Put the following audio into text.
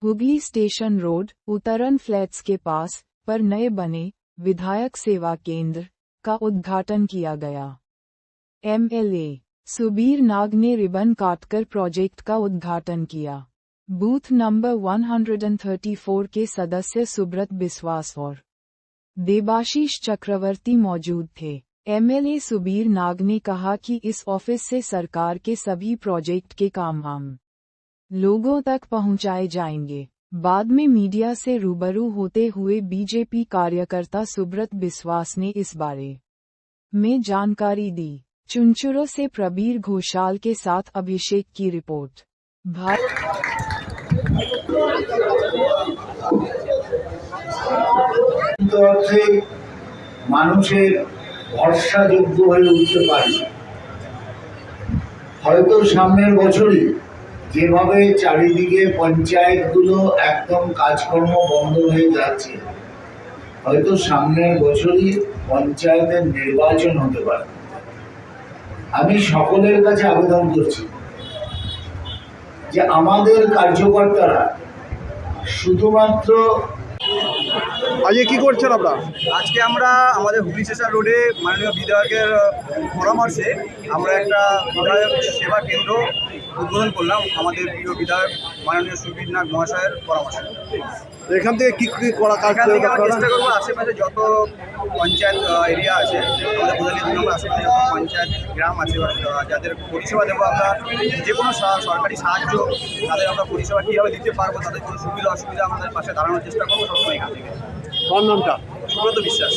Hooghly station road उतरन flats के पास पर नए बने विधायक सेवा केंद्र का उद्घाटन किया गया। एमएलए सुबीर नाग ने रिबन काटकर प्रोजेक्ट का उद्घाटन किया। बूथ नंबर 134 के सदस्य सुब्रत बिस्वास और देबाशीष चक्रवर्ती मौजूद थे। एमएलए सुबीर नाग ने कहा कि इस ऑफिस से सरकार के सभी प्रोजेक्ट के काम आम लोगों तक पहुंचाए जाएंगे। बाद में मीडिया से रूबरू होते हुए बीजेपी कार्यकर्ता सुब्रत बिस्वास ने इस बारे में जानकारी दी। चुनचुरो से प्रबीर घोषाल के साथ अभिषेक की रिपोर्ट। মানুষের ভরসাযোগ্য হয়ে উঠতে পারি। হয়তো সামনের বছরই যেভাবে চারিদিকে পঞ্চায়েতগুলো একদম কাজকর্ম বন্ধ হয়ে যাচ্ছে, হয়তো সামনের বছরই পঞ্চায়েতের নির্বাচন হতে পারে। আমি সকলের কাছে আবেদন করছি যে আমাদের কার্যকর্তারা শুধুমাত্র আজকে কি করছেন আপনারা? আজকে আমরা আমাদের হুগলি স্টেশন রোডে মাননীয় বিধায়কের পরামর্শে আমরা একটা বিধায়ক সেবা কেন্দ্র উদ্বোধন করলাম। আমাদের প্রিয় বিধায়ক মাননীয় সুবীর নাগ মহাশয়ের পরামর্শে এখান থেকে কি কি করা কাজ এখান থেকে আমরা চেষ্টা করবো আশেপাশে যত পঞ্চায়েত এরিয়া আছে, আমাদের বোঝালি আমরা আশেপাশে যত পঞ্চায়েত গ্রাম আছে যাদের পরিষেবা দেবো আমরা, যে কোনো সরকারি সাহায্য তাদের আমরা পরিষেবা কীভাবে দিতে পারবো, তাদের কোনো সুবিধা অসুবিধা আমাদের পাশে দাঁড়ানোর চেষ্টা করবো সবসময় এখান থেকে। নামটা সুব্রত বিশ্বাস।